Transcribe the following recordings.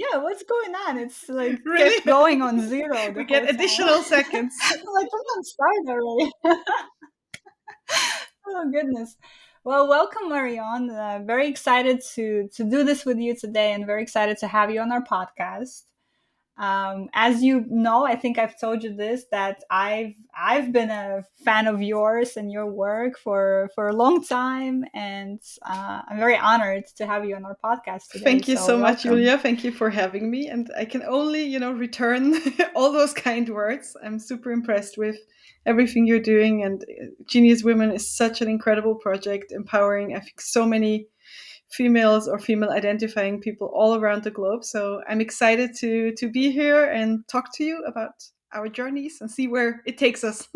yeah, what's going on? It's like Really? kept going on zero the We whole get time. additional seconds. I'm like, come on, start already. Oh goodness. Well, welcome, Marion. Very excited to do this with you today, and very excited to have you on our podcast. As you know, I think I've told you this, that I've been a fan of yours and your work for a long time, and I'm very honored to have you on our podcast today. Thank you So so much, welcome. Julia. Thank you for having me. And I can only, return all those kind words. I'm super impressed with everything you're doing. And Genius Women is such an incredible project, empowering, I think, so many females or female identifying people all around the globe. So I'm excited to be here and talk to you about our journeys and see where it takes us.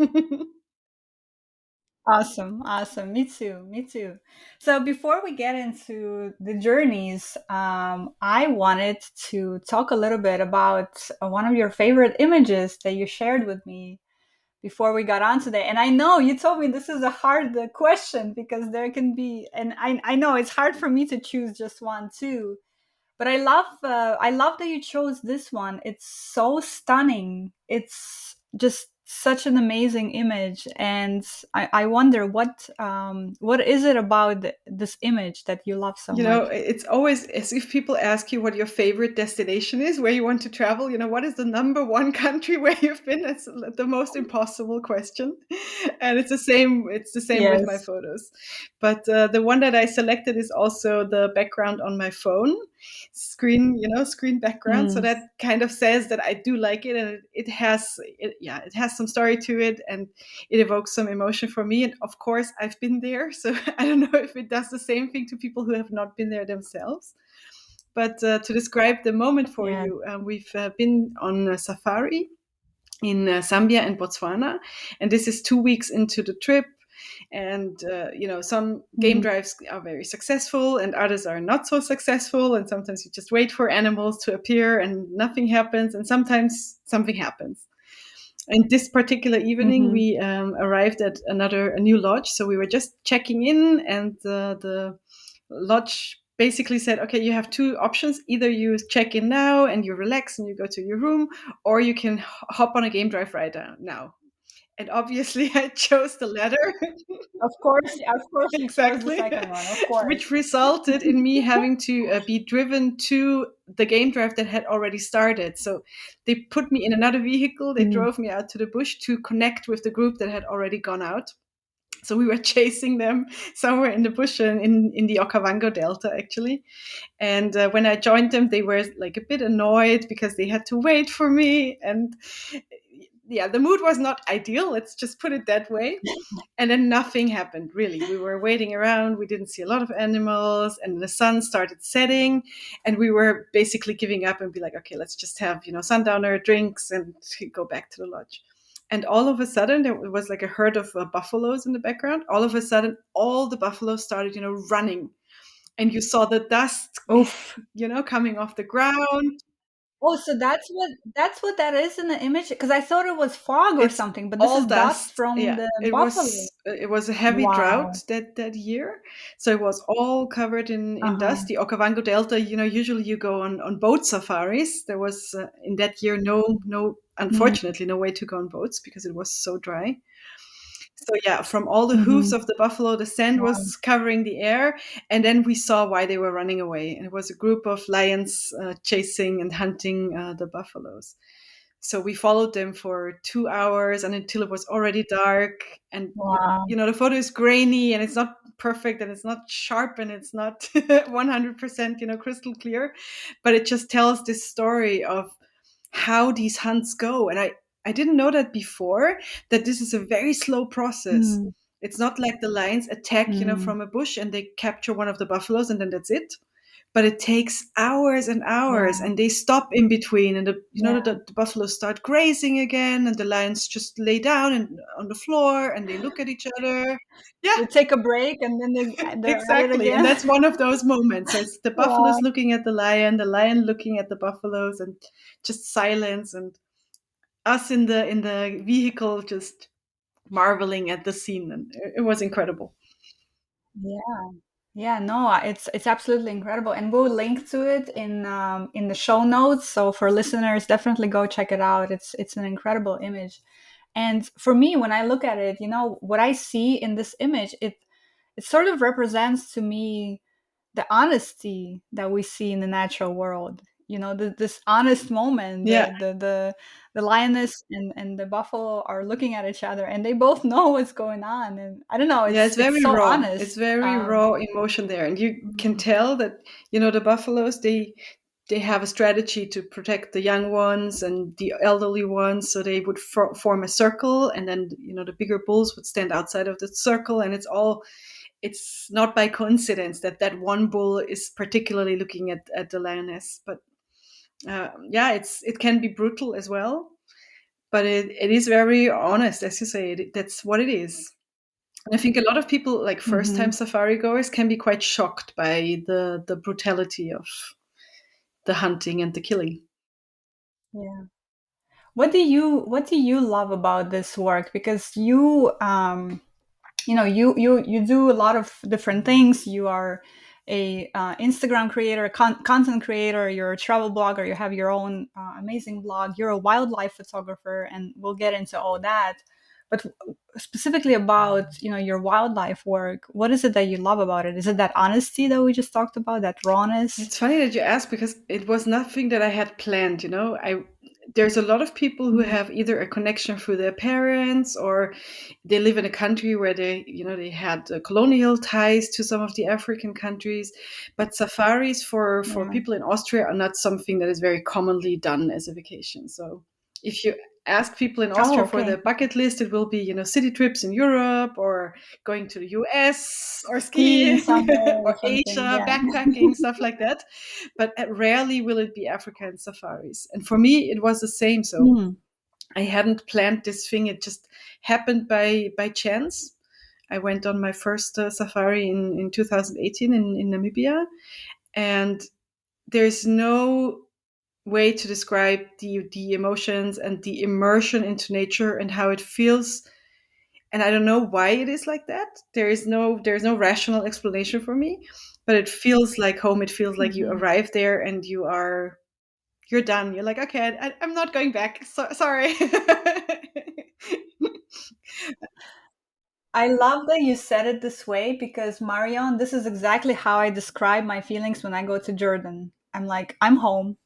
Awesome, awesome. Me too, me too. So before we get into the journeys, I wanted to talk a little bit about one of your favorite images that you shared with me before we got on today. And I know you told me this is a hard question, because there can be, and I know it's hard for me to choose just one too. But I love that you chose this one. It's so stunning. It's just such an amazing image, and I wonder what is it about this image that you love so much? It's always as if people ask you what your favorite destination is, where you want to travel. What is the number one country where you've been? It's the most impossible question, and it's the same. It's the same with my Yes. photos. But the one that I selected is also the background on my phone screen. Screen background. So Mm. that kind of says that I do like it, and it has some story to it, and it evokes some emotion for me. And of course, I've been there. So I don't know if it does the same thing to people who have not been there themselves. But to describe the moment for Yeah. you, we've been on a safari in Zambia and Botswana. And this is 2 weeks into the trip. And, some game Mm. drives are very successful and others are not so successful. And sometimes you just wait for animals to appear and nothing happens. And sometimes something happens. And this particular evening, Hmm. we arrived at a new lodge. So we were just checking in, and the lodge basically said, "Okay, you have two options. Either you check in now and you relax and you go to your room, or you can hop on a game drive right now." And obviously, I chose the latter. Of course, you chose the Exactly, second one. Of course. which resulted in me having to be driven to the game drive that had already started. So they put me in another vehicle, they Mm. drove me out to the bush to connect with the group that had already gone out. So we were chasing them somewhere in the bush and in the Okavango Delta, actually. And when I joined them, they were like a bit annoyed because they had to wait for me. And yeah, the mood was not ideal. Let's just put it that way. And then nothing happened, really. We were waiting around. We didn't see a lot of animals, and the sun started setting, and we were basically giving up and be like, okay, let's just have, sundowner drinks and go back to the lodge. And all of a sudden, there was like a herd of buffaloes in the background. All of a sudden, all the buffaloes started, running, and you saw the dust, Oof. coming off the ground. Oh, so that's what that is in the image? Because I thought it was fog or It's something, but this all is dust dust. from Yeah, the it buffalo. was a heavy Wow. drought that year, so it was all covered in Uh-huh. dust. The Okavango Delta, usually you go on boat safaris. There was in that year no, Mm. unfortunately, no way to go on boats because it was so dry. So yeah, from all the hooves Mhm. of the buffalo, the sand Wow. was covering the air, and then we saw why they were running away. And it was a group of lions chasing and hunting the buffaloes. So we followed them for 2 hours and until it was already dark. And Wow. the photo is grainy and it's not perfect and it's not sharp and it's not 100% crystal clear, but it just tells this story of how these hunts go. And I didn't know that before, that this is a very slow process. Mm. It's not like the lions attack, Mm. from a bush and they capture one of the buffaloes and then that's it. But it takes hours and hours, Yeah. and they stop in between, and Yeah. the buffaloes start grazing again, and the lions just lay down and on the floor, and they look at each other. Yeah, They take a break and then they're at it exactly. And again. that's one of those moments. So it's the Wow. buffaloes looking at the lion looking at the buffaloes, and just silence, and us in the vehicle just marveling at the scene, and it was incredible. Yeah. Yeah, no, it's absolutely incredible, and we'll link to it in the show notes. So for listeners, definitely go check it out. It's an incredible image, and for me, when I look at it, what I see in this image, it sort of represents to me the honesty that we see in the natural world. This honest moment, Yeah, the lioness and the buffalo are looking at each other, and they both know what's going on, and I don't know, yeah, it's so it's honest. very raw emotion there, and you can tell that, the buffaloes, they have a strategy to protect the young ones and the elderly ones, so they would form a circle, and then the bigger bulls would stand outside of the circle, and it's not by coincidence that that one bull is particularly looking at the lioness. But yeah, it can be brutal as well, but it is very honest, as you say. That's what it is. And I think a lot of people, like first time Hmm. safari goers, can be quite shocked by the brutality of the hunting and the killing. Yeah. What do you love about this work? Because you do a lot of different things. You are a Instagram creator, content creator, you're a travel blogger, you have your own amazing blog, you're a wildlife photographer, and we'll get into all that. But specifically about your wildlife work, what is it that you love about it? Is it that honesty that we just talked about, that rawness? It's funny that you ask, because it was nothing that I had planned. I There's a lot of people who Mm, have either a connection through their parents, or they live in a country where they had colonial ties to some of the African countries. But safaris for yeah. people in Austria are not something that is very commonly done as a vacation. So if you ask people in Oh, Austria for their okay. bucket list, it will be city trips in Europe, or going to the US, or Skiing skiing, somewhere or or something. Asia, Yeah. backpacking, stuff like that. But rarely will it be Africa and safaris. And for me, it was the same. So Mm, I hadn't planned this thing; it just happened by chance. I went on my first safari in 2018 in Namibia, and there's no way to describe the emotions and the immersion into nature and how it feels. And I don't know why it is like that. There's no rational explanation for me, but it feels like home. It feels like you mhm. arrive there and you're done. You're like, okay, I'm not going back. Sorry. I love that you said it this way because Marion, this is exactly how I describe my feelings when I go to Jordan. I'm like, I'm home.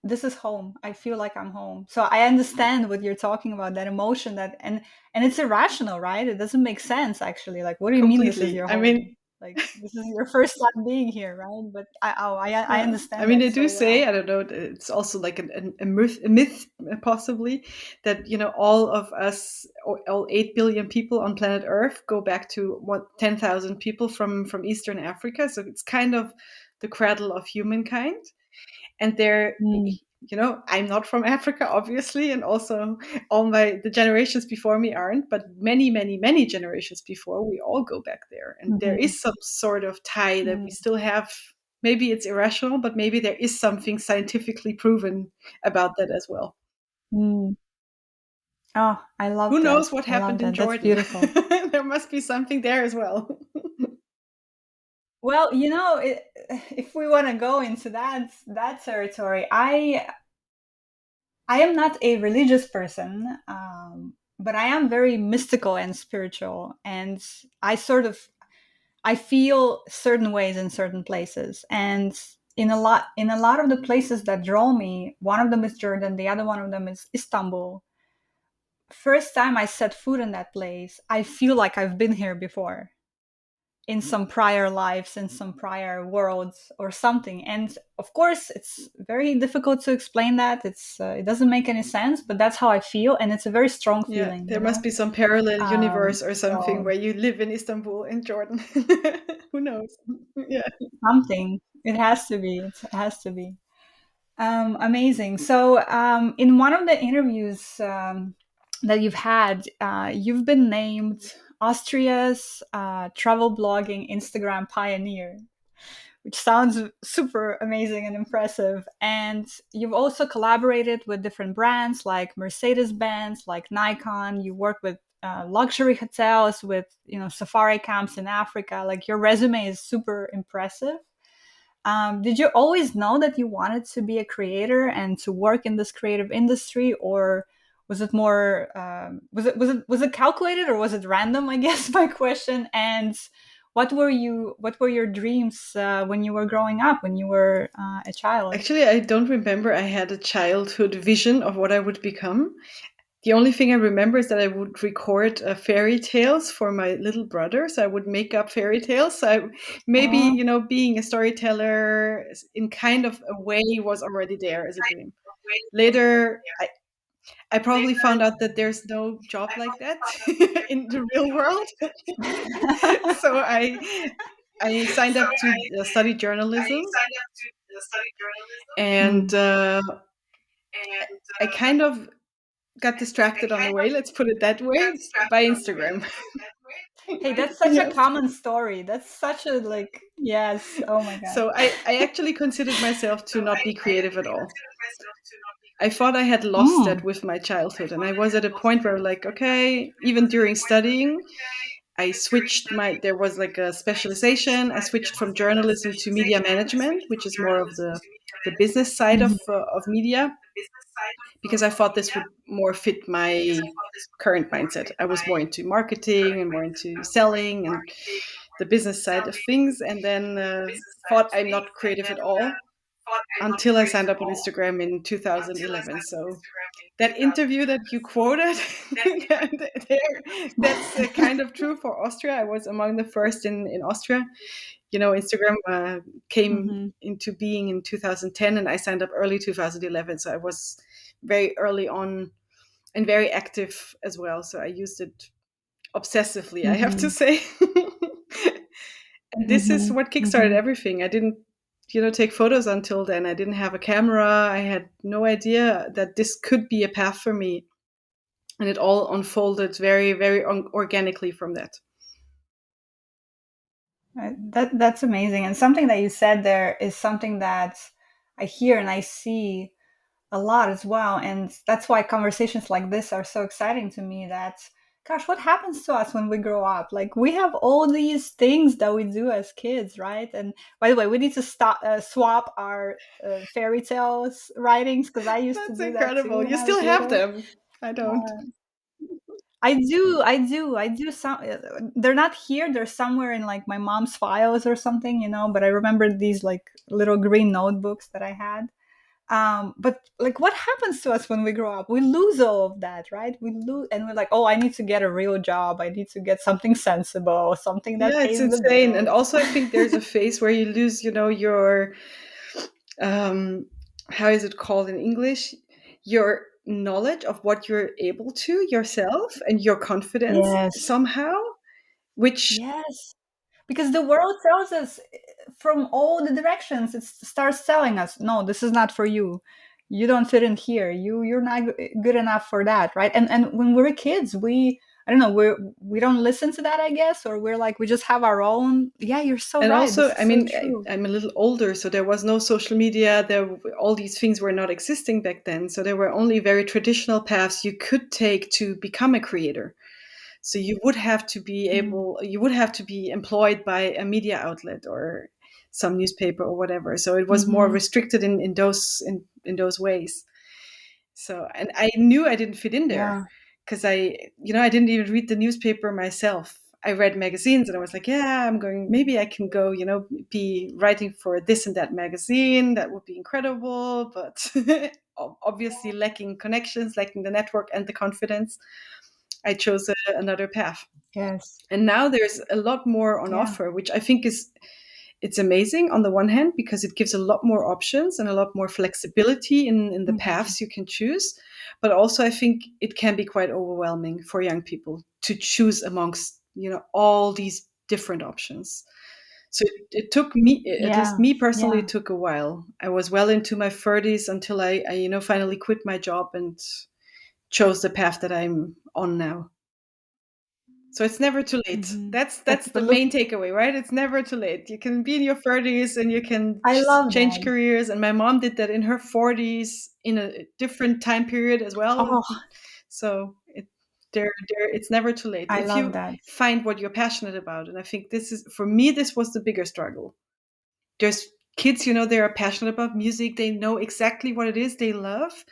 This is home. I feel like I'm home. So I understand what you're talking about, that emotion, that and it's irrational, right? It doesn't make sense actually. Like, what do you mean this is Completely. your I home? mean, Like, this is your first time being here, right? But I yeah. I understand mean, that they do so say, well. I don't know, it's also like a myth, possibly, that all of us, all 8 billion people on planet Earth, go back to what 10,000 people from Eastern Africa. So it's kind of the cradle of humankind. And Mm, I'm not from Africa, obviously, and also the generations before me aren't, but many, many, many generations before, we all go back there, and there mhm, is some sort of tie that we mm, still have. Maybe it's irrational, but maybe there is something scientifically proven about that as well. mm. Oh, I love Who knows that. what I love happened in that. That's Jordan? beautiful. There must be something there as well. Well, if we want to go into that territory, I am not a religious person, but I am very mystical and spiritual, and I feel certain ways in certain places, and in a lot of the places that draw me, one of them is Jordan, the other one of them is Istanbul. First time I set foot in that place, I feel like I've been here before in some prior lives, in some prior worlds or something. And of course it's very difficult to explain that. It doesn't make any sense, but that's how I feel, and it's a very strong Yeah, feeling, there must be some parallel universe or something so where you live in Istanbul in Jordan. Who knows? Yeah. something, it has to be amazing. So in one of the interviews that you've had, you've been named Austria's travel blogging Instagram pioneer, which sounds super amazing and impressive. And you've also collaborated with different brands like Mercedes-Benz, like Nikon. You work with luxury hotels with, safari camps in Africa. Like, your resume is super impressive. Did you always know that you wanted to be a creator and to work in this creative industry, or was it more was it calculated, or was it random? I guess my question. And what were your dreams when you were growing up, when you were a child? Actually, I don't remember I had a childhood vision of what I would become. The only thing I remember is that I would record fairy tales for my little brother. So I would make up fairy tales. So maybe, Oh. being a storyteller in kind of a way was already there as a dream. Later, I probably found out that there's no job like that in the real world. So I signed up to study journalism, and Mm. I kind of got distracted on the way. Let's put it that way, by Instagram. Hey, that's such a Yes. common story. That's such a, like, yes. Oh my god. So I actually considered myself to not be creative at all. I thought I had lost that Mm. with my childhood, and I was at a point where, like, okay, even during studying, I switched my. There was like a specialization. I switched from journalism to media management, which is more of the business side Mhm. of media, because I thought this would more fit my current mindset. I was more into marketing and more into selling and the business side of things, and then thought I'm not creative at all until I signed up on Instagram in 2011. So that interview that you quoted, that's kind of true for Austria. I was among the first in Austria. Instagram came Mhm. into being in 2010, and I signed up early 2011. So I was very early on and very active as well. So I used it obsessively, I have to Mhm. say. And this is Mhm. what kickstarted Mhm. everything. I didn't, take photos until then. I didn't have a camera. I had no idea that this could be a path for me. And it all unfolded very, very organically from that. That's amazing. And something that you said there is something that I hear and I see a lot as well. And that's why conversations like this are so exciting to me. That, gosh, what happens to us when we grow up? Like, we have all these things that we do as kids, right? And by the way, we need to swap our fairy tales writings, because I used to That's do that too incredible. when You I was still have little. them. I don't. I do some. They're not here. They're somewhere in, like, my mom's files or something, But I remember these, like, little green notebooks that I had. But, like, what happens to us when we grow up? We lose all of that, right? We lose, and we're like, oh, I need to get a real job. I need to get something sensible, something that Yeah, it's pays the insane. And bills. also, I think there's a phase where you lose, your um, how is it called in English? Your knowledge of what you're able to yourself and your confidence Yes. somehow, which Yes. Because the world tells us, from all the directions, it starts telling us, no, this is not for you. You don't fit in here. You're not good enough for that, right? And when we're kids, we, I don't know, we don't listen to that, I guess, or we're like, we just have our own. Yeah, you're so and right. also, This is I so mean, true. I'm a little older, so there was no social media. All these things were not existing back then, so there were only very traditional paths you could take to become a creator. So Mm. you would have to be employed by a media outlet or some newspaper or whatever. So it was more Mm-hmm. restricted in those ways. So, and I knew I didn't fit in there Yeah. because I didn't even read the newspaper myself. I read magazines and I was like, yeah, maybe I can go, be writing for this and that magazine. That would be incredible. But obviously lacking connections, lacking the network and the confidence, I chose another path. Yes. And now there's a lot more on Yeah. offer, which I think it's amazing on the one hand because it gives a lot more options and a lot more flexibility in the Mm-hmm. paths you can choose. But also I think it can be quite overwhelming for young people to choose amongst, all these different options. So it took me, at least Yeah. me personally, Yeah. it took a while. I was well into my 30s until I finally quit my job and chose the path that I'm on now. So it's never too late. Mm-hmm. That's the But look, main takeaway, right? It's never too late. You can be in your 30s and you can I love change that. careers. And my mom did that in her 40s in a different time period as well. Oh, So it It's never too late I if love you that. find what you're passionate about. And I think this is, for me, this was the bigger struggle. There's kids, they are passionate about music. They know exactly what it is they love,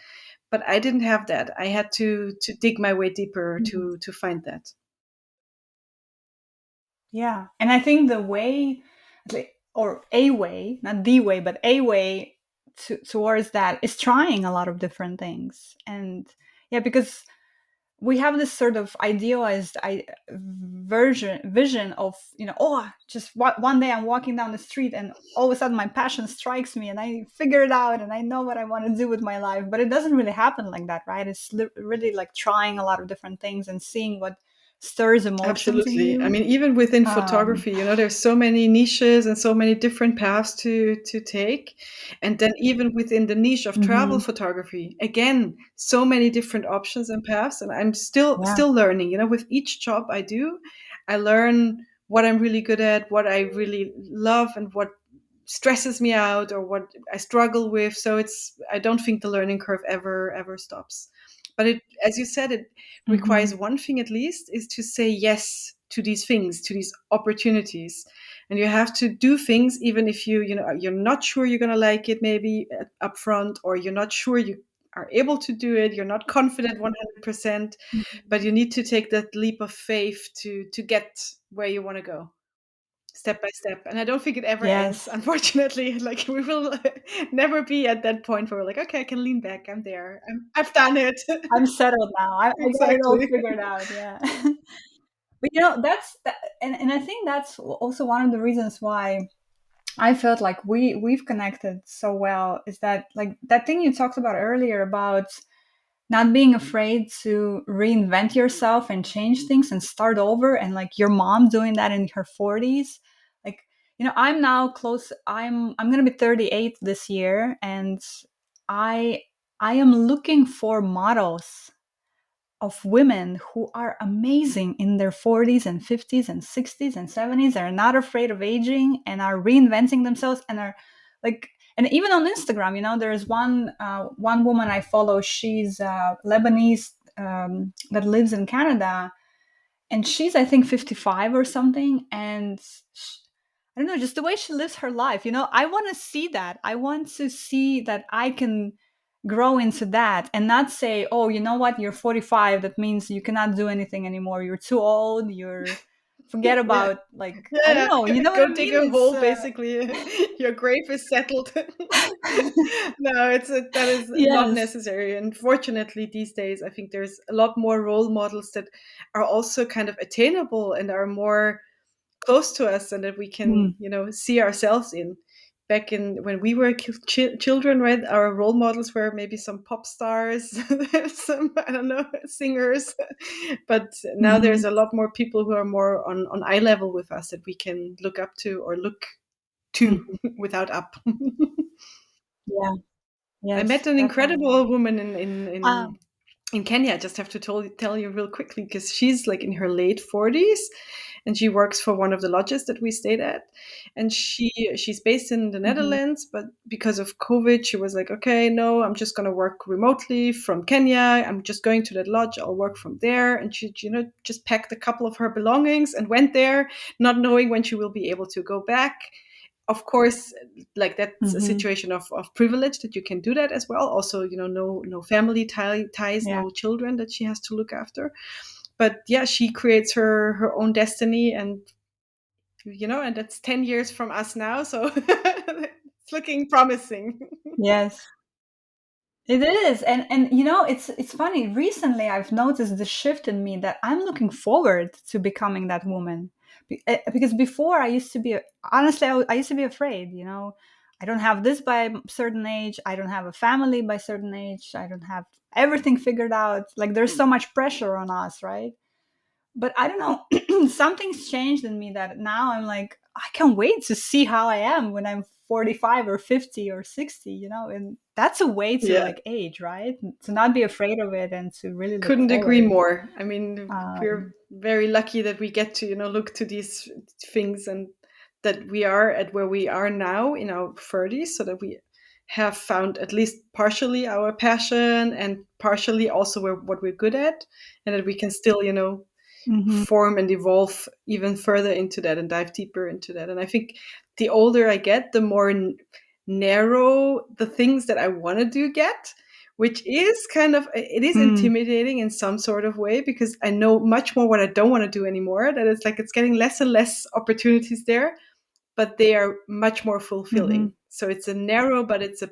but I didn't have that. I had to dig my way deeper Mhm. to find that. Yeah. And I think the way, like, or a way, not the way, but a way towards that is trying a lot of different things. And yeah, because we have this sort of idealized vision of, oh, just one day I'm walking down the street and all of a sudden my passion strikes me and I figure it out and I know what I want to do with my life. But it doesn't really happen like that, right? It's really like trying a lot of different things and seeing what stirs emotions in Absolutely. I you. mean, even within um photography, there's so many niches and so many different paths to take. And then even within the niche of travel mhm. photography, again, so many different options and paths. And I'm Yeah. still learning. With each job I do, I learn what I'm really good at, what I really love, and what stresses me out or what I struggle with. So I don't think the learning curve ever stops. But it, as you said, it requires Mhm. one thing at least, is to say yes to these things, to these opportunities. And you have to do things even if you're not sure you're going to like it, maybe up front, or you're not sure you are able to do it, you're not confident 100%, Mhm. but you need to take that leap of faith to get where you want to go, step by step. And I don't think it ever ends, Yes. unfortunately. Like, we will never be at that point where we're like, okay, I can lean back, I'm there, I've done it. I'm settled now. I got it all Exactly. figured out. Yeah. But that's that, and I think that's also one of the reasons why I felt like we've connected so well, is that, like, that thing you talked about earlier about not being afraid to reinvent yourself and change things and start over, and like your mom doing that in her 40s. Like, I'm now close, I'm going to be 38 this year, and I I am looking for models of women who are amazing in their 40s and 50s and 60s and 70s, are not afraid of aging and are reinventing themselves, and are like, and even on Instagram, there's one woman I follow. She's Lebanese, that lives in Canada, and she's, I think, 55 or something, and I don't know, just the way she lives her life. I want to see that. I want to see that I can grow into that, and not say, oh, you know what, you're 45, that means you cannot do anything anymore, you're too old, you're forget Yeah. about, like, I don't Yeah, know, you know what go I dig mean? a It's hole, basically. Your grave is settled. No, that is not yes. necessary. And fortunately, these days, I think there's a lot more role models that are also kind of attainable and are more close to us, and that we can, Mm, see ourselves in. Back in when we were children, right? Our role models were maybe some pop stars, some, I don't know, singers. But now there's mhm. a lot more people who are more on eye level with us that we can look up to, or look to, Mhm. without up. Yeah. I Yes, met an definitely. incredible woman in Kenya. I just have to tell you real quickly, because she's like in her late 40s, and she works for one of the lodges that we stayed at. And she's based in the Mhm. Netherlands, but because of COVID, she was like, okay, no, I'm just going to work remotely from Kenya. I'm just going to that lodge. I'll work from there. And she, just packed a couple of her belongings and went there, not knowing when she will be able to go back. Of course, like, that's a Mhm. situation of privilege, that you can do that as well. Also, no family ties, Yeah. no children that she has to look after. But yeah, she creates her own destiny, and that's 10 years from us now, so it's looking promising. Yes. It is, and it's funny. Recently, I've noticed the shift in me that I'm looking forward to becoming that woman. Because before, I used to be, honestly, I used to be afraid. I don't have this by a certain age. I don't have a family by a certain age. I don't have everything figured out. Like, there's so much pressure on us, right? But I don't know, something's changed in me that now I'm like, I can't wait to see how I am when I'm 45 or 50 or 60, and that's a way to, Yeah, like, age, right? To not be afraid of it and to really look couldn't agree forward. more. I mean, we're um, very lucky that we get to, look to these things, and that we are at where we are now in our 30s, so that we have found at least partially our passion and partially also what we're good at, and that we can still, Hmm. form and evolve even further into that and dive deeper into that. And I think the older I get, the more narrow the things that I want to do get, which is kind of, it is Mm. intimidating in some sort of way, because I know much more what I don't want to do anymore. That it's like it's getting less and less opportunities there, but they are much more Hmm. fulfilling. So it's a narrow, but it's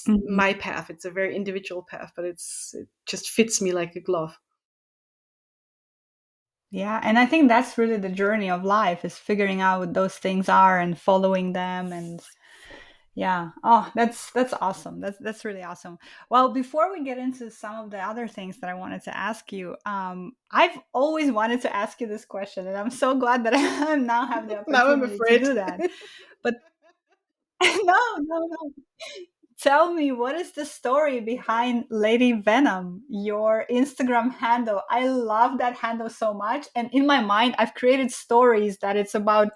Hmm. my path. It's a very individual path, but it just fits me like a glove. Yeah, and I think that's really the journey of life, is figuring out what those things are and following them. And yeah, oh, that's awesome. That's really awesome. Well, before we get into some of the other things that I wanted to ask you, I've always wanted to ask you this question, and I'm so glad that I now have the Now I'm opportunity to afraid. do that. But no, no, no. Tell me, what is the story behind Lady Venom, your Instagram handle? I love that handle so much. And in my mind, I've created stories that it's about,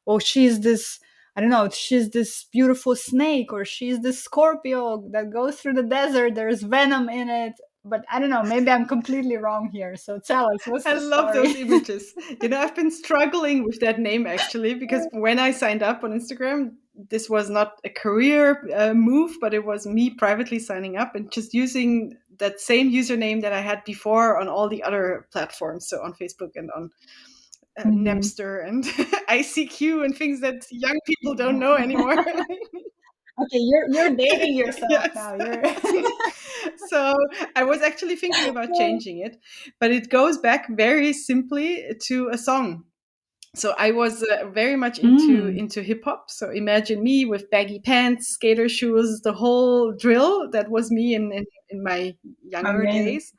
oh, she's this, I don't know, she's this beautiful snake, or she's this Scorpio that goes through the desert. There's venom in it. But I don't know, maybe I'm completely wrong here. So tell us, what's I the love those story? images. I've been struggling with that name actually, because when I signed up on Instagram, this was not a career move, but it was me privately signing up and just using that same username that I had before on all the other platforms. So on Facebook and on Mhm. Napster and ICQ and things that young people don't know anymore. Okay, you're dating yourself Yes. now. You're So I was actually thinking about changing it, but it goes back very simply to a song. So I was very much Mm, into hip hop. So imagine me with baggy pants, skater shoes, the whole drill. That was me in my younger amazing. days.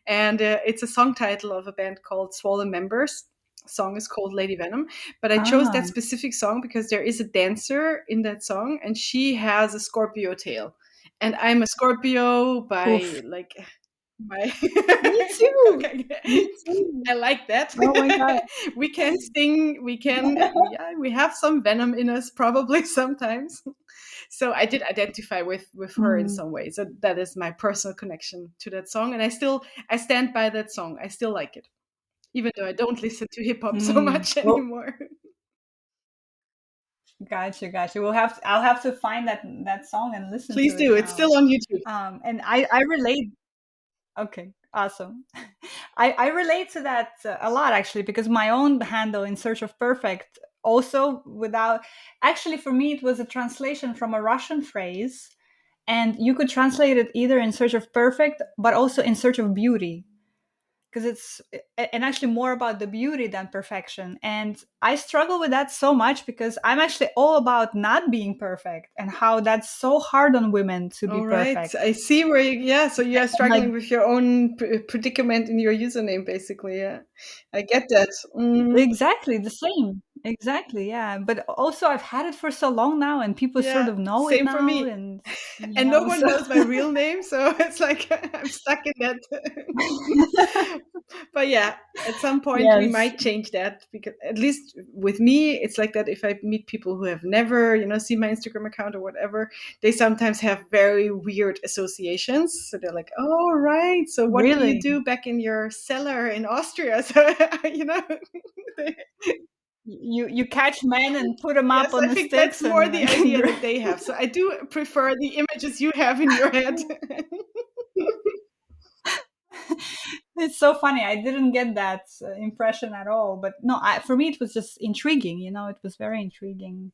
And it's a song title of a band called Swollen Members. Song is called Lady Venom, but I chose Ah, that specific song because there is a dancer in that song, and she has a Scorpio tail, and I'm a Scorpio by oof. like my. Me too. Okay, Me too. I like that. Oh my god. We can sing. We can. Yeah, we have some venom in us, probably sometimes. So I did identify with her in Mm. some way. So that is my personal connection to that song, and I stand by that song. I still like it, even though I don't listen to hip hop so Mm. much Well, anymore. gotcha, gotcha. I'll have to find that song and listen Please to it do. It's now. still on YouTube. And I relate. Okay, awesome. I relate to that a lot, actually, because my own handle, In Search of Perfect, also without, actually, for me it was a translation from a Russian phrase, and you could translate it either In Search of Perfect, but also In Search of Beauty, because it's and actually more about the beauty than perfection. And I struggle with that so much because I'm actually all about not being perfect, and how that's so hard on women to be All right. perfect. I see where yeah, so you are And like, struggling with your own predicament in your username, basically. Yeah. I get that. exactly the same. Exactly, yeah. But also I've had it for so long now, and people sort Yeah, of know it same for now, me. and And no one so knows my real name, so it's like I'm stuck in that. But yeah, at some point we yes, might change that, because at least with me it's like that. If I meet people who have never seen my Instagram account or whatever, they sometimes have very weird associations. So they're like, oh right, so what do you really. do back in your cellar in Austria? So they, You catch men and put them up yes, on I the think that's sticks more and the like idea that they have. So I do prefer the images you have in your head. it's so funny. I didn't get that impression at all. But no, for me it was just intriguing. It was very intriguing.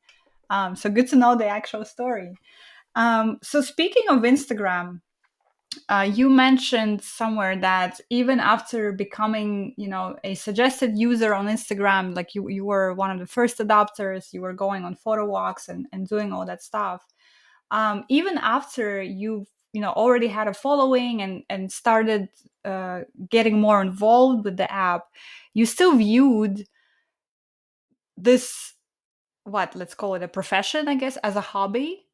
So good to know the actual story. So speaking of Instagram, you mentioned somewhere that even after becoming, a suggested user on Instagram, like you were one of the first adopters, you were going on photo walks and doing all that stuff. Even after you've, already had a following and started getting more involved with the app, you still viewed this, what, let's call it a profession, I guess, as a hobby.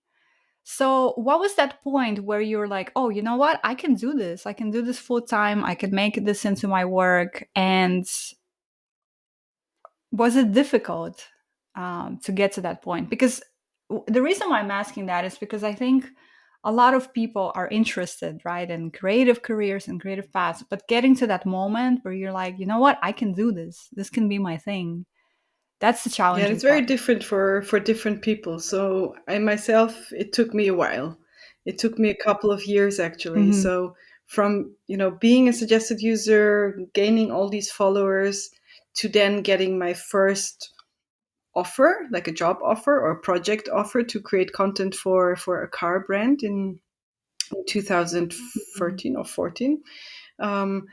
So, what was that point where you're like, oh, you know what? I can do this. I can do this full time. I can make this into my work. And was it difficult to get to that point? Because the reason why I'm asking that is because I think a lot of people are interested, right, in creative careers and creative paths, but getting to that moment where you're like, you know what, I can do this. This can be my thing. That's the Yeah, and challenging it's very part. different for different people. So I myself, it took me a while. It took me a couple of years actually. Hmm. So from, being a suggested user, gaining all these followers, to then getting my first offer, like a job offer or a project offer to create content for a car brand in Hmm. 2013 or 14. um,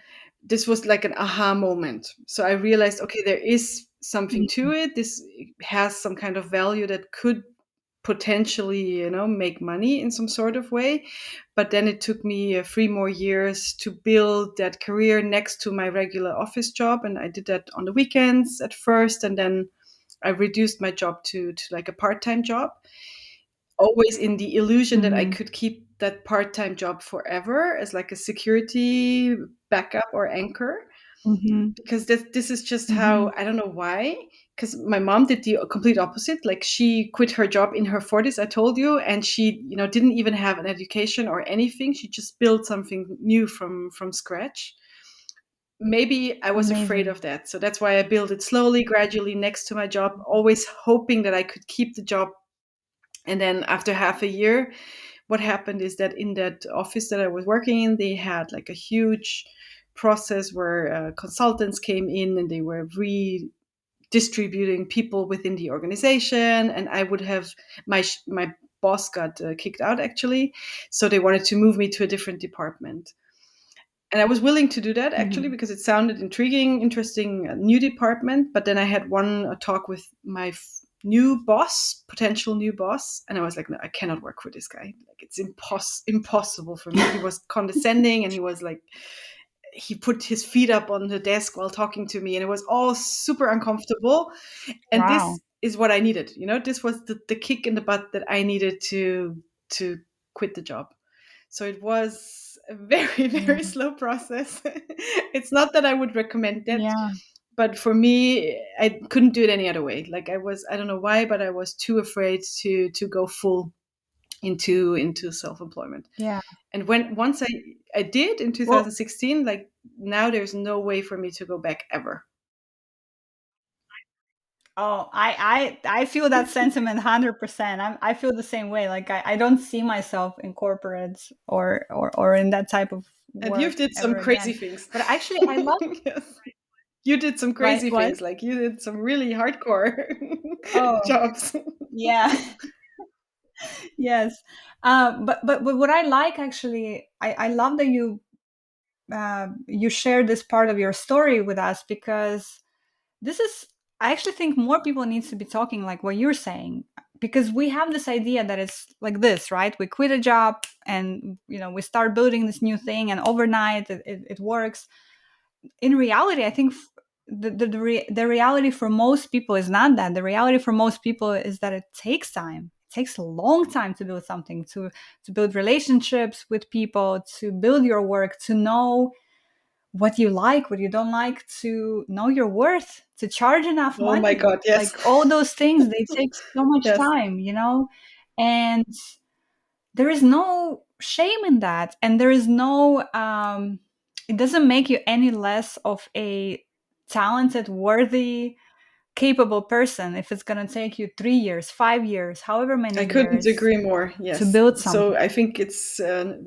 this was like an aha moment. So I realized, okay, there is something to it. This has some kind of value that could potentially, make money in some sort of way. But then it took me 3 more years to build that career next to my regular office job. And I did that on the weekends at first. And then I reduced my job to like a part-time job, always in the illusion that I Hmm. could keep that part-time job forever as like a security backup or anchor. Hmm. Because this is just Hmm. how, I don't know why, because my mom did the complete opposite. Like, she quit her job in her 40s, I told you, and she, didn't even have an education or anything. She just built something new from scratch. Maybe I was afraid Amazing. of that, so that's why I built it slowly, gradually, next to my job, always hoping that I could keep the job. And then after half a year, what happened is that in that office that I was working in, they had like a huge process where consultants came in and they were redistributing people within the organization. And I would have my boss got kicked out actually, so they wanted to move me to a different department. And I was willing to do that actually Hmm. because it sounded intriguing, interesting, new department. But then I had one talk with my new boss, potential new boss, and I was like, no, I cannot work for this guy. Like, it's impossible for me. He was condescending, and he was like, he put his feet up on the desk while talking to me, and it was all super uncomfortable. And Wow. this is what I needed. This was the kick in the butt that I needed to quit the job. So it was a very, Yeah. very slow process. It's not that I would recommend that, Yeah. but for me, I couldn't do it any other way. Like, I don't know why, but I was too afraid to go full into self-employment. Yeah. And once I did in Well, 2016, like, now there's no way for me to go back ever. oh, I feel that sentiment 100%. I feel the same way. Like I don't see myself in corporate or in that type of And you've work did some ever crazy again. things. But actually, I love Yes. You did some my crazy what? things. Like, you did some really hardcore Oh, jobs. yeah. Yes. But what I like actually, I love that you shared this part of your story with us because this is, I actually think more people needs to be talking like what you're saying, because we have this idea that it's like this, right? We quit a job and we start building this new thing and overnight it works. In reality, I think the reality for most people is not that. The reality for most people is that it takes time. It takes a long time to build something, to build relationships with people, to build your work, to know what you like, what you don't like, to know your worth, to charge enough Oh my money. God, yes. Like all those things, they take so much Yes. time. And there is no shame in that. And there is no, it doesn't make you any less of a talented, worthy, capable person if it's going to take you 3 years, 5 years, however I many couldn't years agree more. to Yes. build So something. I think it's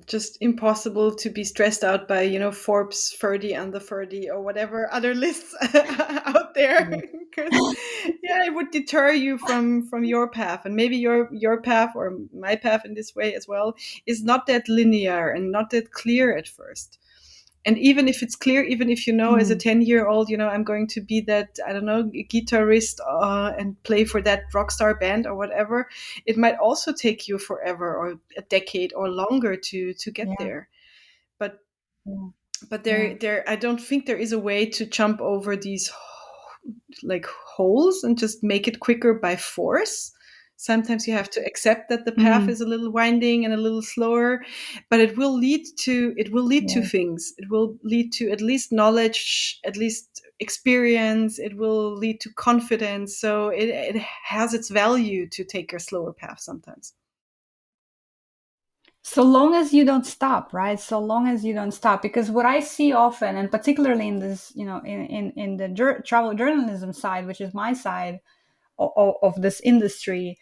just impossible to be stressed out by, Forbes 30 under 30 or whatever other lists out there. Yeah. Because, yeah, it would deter you from your path. And maybe your path, or my path in this way as well, is not that linear and not that clear at first. And even if it's clear, even if as a Mm, 10-year-old, I'm going to be that, I don't know, guitarist, and play for that rock star band or whatever, it might also take you forever or a decade or longer to get yeah. there. But Yeah. but Yeah. there I don't think there is a way to jump over these like holes and just make it quicker by force. Sometimes you have to accept that the path Mm, is a little winding and a little slower, but it will lead to yes. things. It will lead to at least knowledge, at least experience. It will lead to confidence. So it has its value to take a slower path sometimes. So long as you don't stop, right? So long as you don't stop, because what I see often, and particularly in this, in the travel journalism side, which is my side of this industry,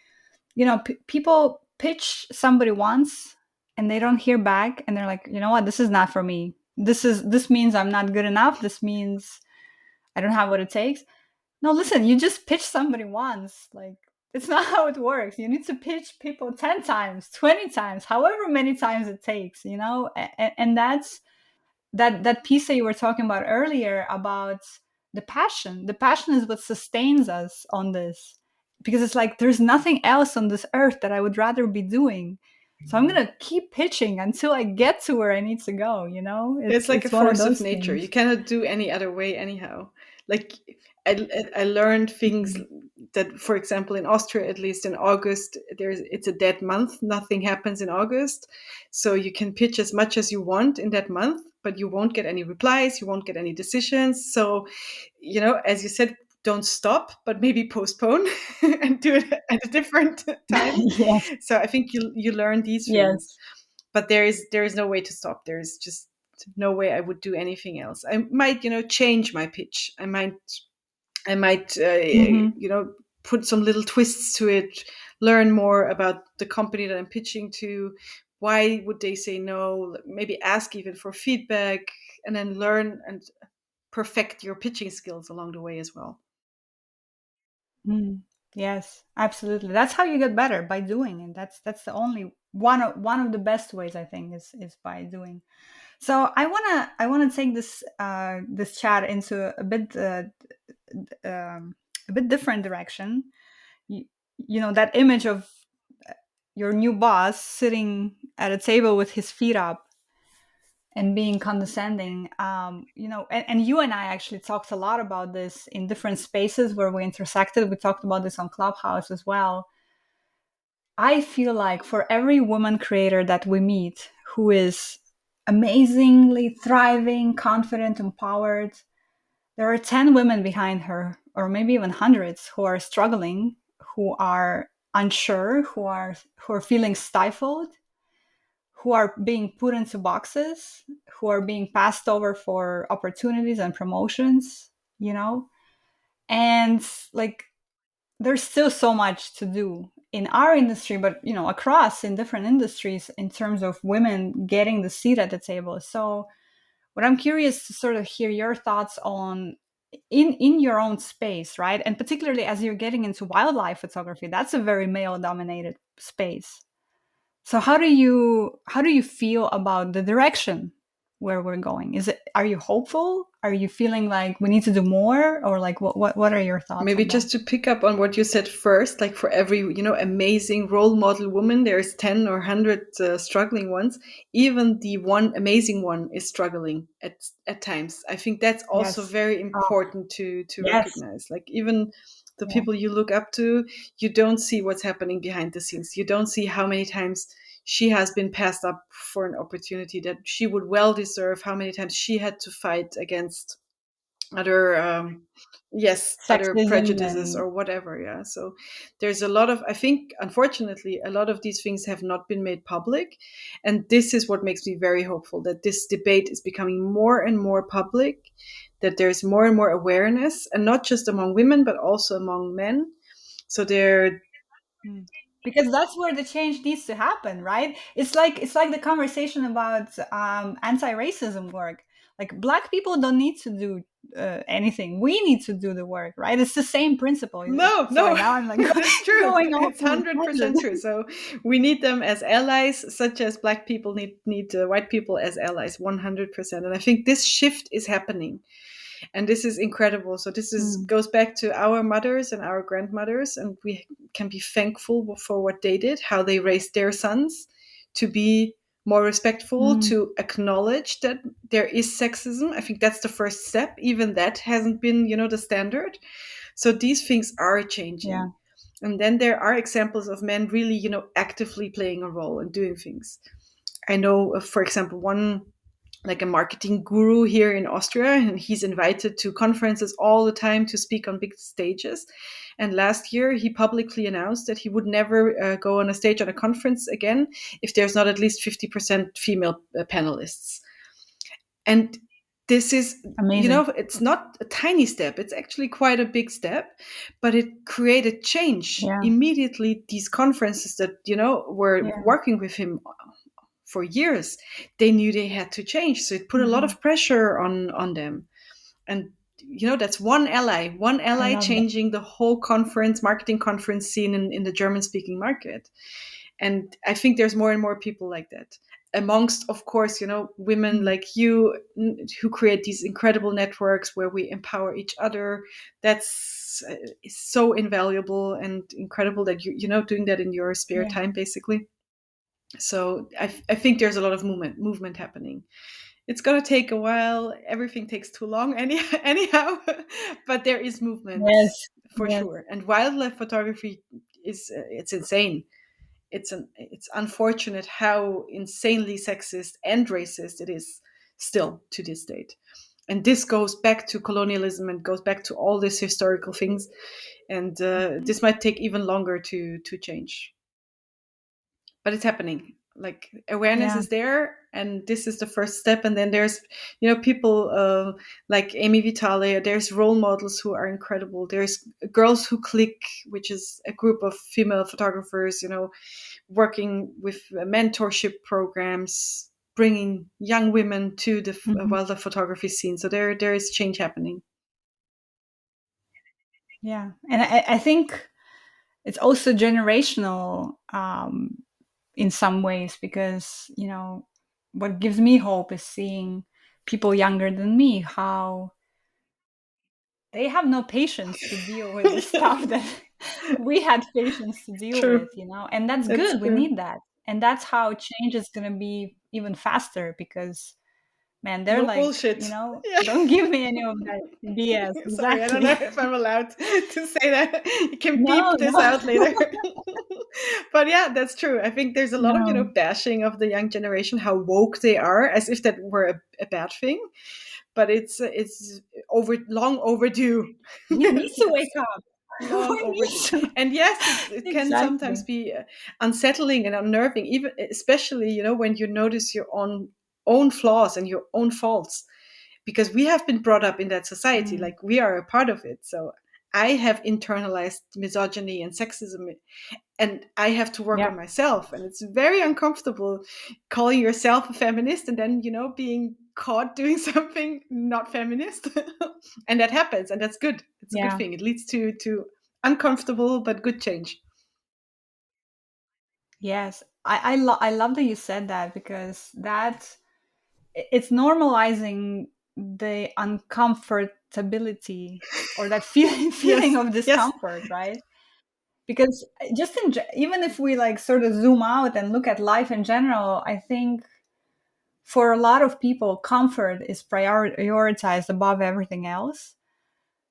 people pitch somebody once and they don't hear back, and they're like, you know what, this is not for me. This means I'm not good enough. This means I don't have what it takes. No, listen, you just pitch somebody once. Like, it's not how it works. You need to pitch people 10 times, 20 times, however many times it takes, and that's that piece that you were talking about earlier about the passion. The passion is what sustains us on this, because it's like there's nothing else on this earth that I would rather be doing. So I'm going to keep pitching until I get to where I need to go, It's like a it's one of force of those nature. You things. cannot do any other way anyhow. Like I learned things Mm. that, for example, in Austria, at least in August, it's a dead month. Nothing happens in August, so you can pitch as much as you want in that month, but you won't get any replies. You won't get any decisions. So, as you said, don't stop, but maybe postpone and do it at a different time. Yes. So I think you learn these things, Yes. but there is no way to stop. There is just no way I would do anything else. I might, change my pitch. I might Hmm. put some little twists to it, learn more about the company that I'm pitching to. Why would they say no? Maybe ask even for feedback, and then learn and perfect your pitching skills along the way as well. Mm. Yes, absolutely. That's how you get better, by doing it. That's the only one of the best ways, I think, is by doing. So I wanna take this chat into a bit different direction. You, that image of your new boss sitting at a table with his feet up and being condescending. And you and I actually talked a lot about this in different spaces where we intersected. We talked about this on Clubhouse as well. I feel like for every woman creator that we meet who is amazingly thriving, confident, empowered, there are 10 women behind her, or maybe even hundreds, who are struggling, who are unsure, who are feeling stifled, who are being put into boxes, who are being passed over for opportunities and promotions, you know? And like, there's still so much to do in our industry, but across in different industries in terms of women getting the seat at the table. So what I'm curious to sort of hear your thoughts on, in your own space, right? And particularly as you're getting into wildlife photography, that's a very male dominated space. So how do you feel about the direction where we're going? Are you hopeful? Are you feeling like we need to do more, or like what are your thoughts Maybe on that? just to pick up on what you said first, like for every amazing role model woman, there's 10 or 100 struggling ones. Even the one amazing one is struggling at times. I think that's also Yes. very Oh, important to yes. recognize. Like, even the Yeah. people you look up to, you don't see what's happening behind the scenes. You don't see how many times she has been passed up for an opportunity that she would well deserve, how many times she had to fight against other yes, other Sexism prejudices and or whatever. Yeah, so there's a lot of, I think, unfortunately, a lot of these things have not been made public, and this is what makes me very hopeful, that this debate is becoming more and more public, that there's more and more awareness, and not just among women but also among men. So there. mm. Because that's where the change needs to happen, right? It's like the conversation about anti-racism work. Like, black people don't need to do anything. We need to do the work, right? It's the same principle. No, Sorry, no, now I'm like that's true. going off It's on a 100% tangent. true. So we need them as allies, such as black people need white people as allies, 100%. And I think this shift is happening, and this is incredible. So this is Mm, goes back to our mothers and our grandmothers, and we can be thankful for what they did, how they raised their sons to be more respectful, mm, to acknowledge that there is sexism. I think that's the first step. Even that hasn't been, the standard. So these things are yeah. changing. And then there are examples of men really, actively playing a role and doing things. I know, for example, one like a marketing guru here in Austria, and he's invited to conferences all the time to speak on big stages. And last year, he publicly announced that he would never go on a stage on a conference again if there's not at least 50% female panelists. And this is, Amazing. it's not a tiny step, it's actually quite a big step, but it created change Yeah. immediately. These conferences that, were Yeah. working with him for years, they knew they had to change. So it put a lot Hmm. of pressure on them. And that's one I ally love that. changing the whole marketing conference scene in the German speaking market. And I think there's more and more people like that, amongst, of course, women Mm. like you, who create these incredible networks where we empower each other. That's is so invaluable and incredible that doing that in your spare Yeah. time, basically. So I think there's a lot of movement happening. It's going to take a while. Everything takes too long anyhow, but there is movement Yes. for Yes. sure. And wildlife photography is it's insane. It's unfortunate how insanely sexist and racist it is still to this date. And this goes back to colonialism and goes back to all these historical things. And Mhm. this might take even longer to change, but it's happening. Like, awareness Yeah. is there, and this is the first step. And then there's people like Amy Vitale. There's role models who are incredible. There's Girls Who Click, which is a group of female photographers, working with mentorship programs, bringing young women to the Hmm. wildlife photography scene. So there is change happening. Yeah. And I think it's also generational, in some ways, because, what gives me hope is seeing people younger than me, how they have no patience to deal with the Yes, stuff that we had patience to deal true. with, and that's That's good. We true. need that. And that's how change is going to be even faster, because, man, they're No like, bullshit. Yeah. don't give me any of that BS. Sorry, I don't Exactly. know if I'm allowed to say that. You can No, beep this no, out later. But yeah, that's true. I think there's a lot of, no. bashing of the young generation, how woke they are, as if that were a bad thing. But it's long overdue. We need to Yes, wake up. long We overdue. need to. And yes, it can sometimes Exactly. be unsettling and unnerving, even especially when you notice your own flaws and your own faults, because we have been brought up in that society, Mm, like we are a part of it. So I have internalized misogyny and sexism, and I have to work yeah, on myself. And it's very uncomfortable calling yourself a feminist and then, being caught doing something not feminist. And that happens, and that's good. It's a good yeah. thing. It leads to uncomfortable but good change. Yes. I love that you said that, because it's normalizing the uncomfortability, or that feeling feeling Yes, of yes. discomfort, right? Because just even if we like sort of zoom out and look at life in general, I think for a lot of people, comfort is prioritized above everything else.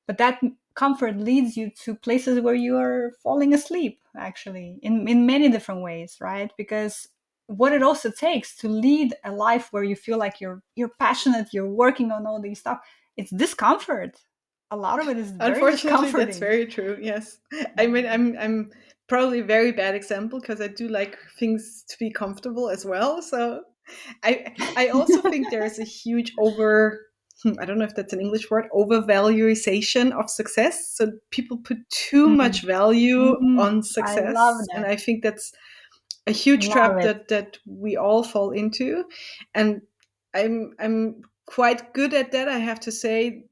But that comfort leads you to places where you are falling asleep, actually, in many different ways, right? Because what it also takes to lead a life where you feel like you're passionate, you're working on all these stuff, it's discomfort. A lot of it is very Unfortunately, that's discomforting. very true. Yes, I mean, I'm probably a very bad example because I do like things to be comfortable as well. So I also think there is a huge I don't know if that's an English word, overvaluation of success. So people put too Mm. much value Mm. on I love success, and that. I think that's a huge Love trap it. that we all fall into. And I'm quite good at that, I have to say,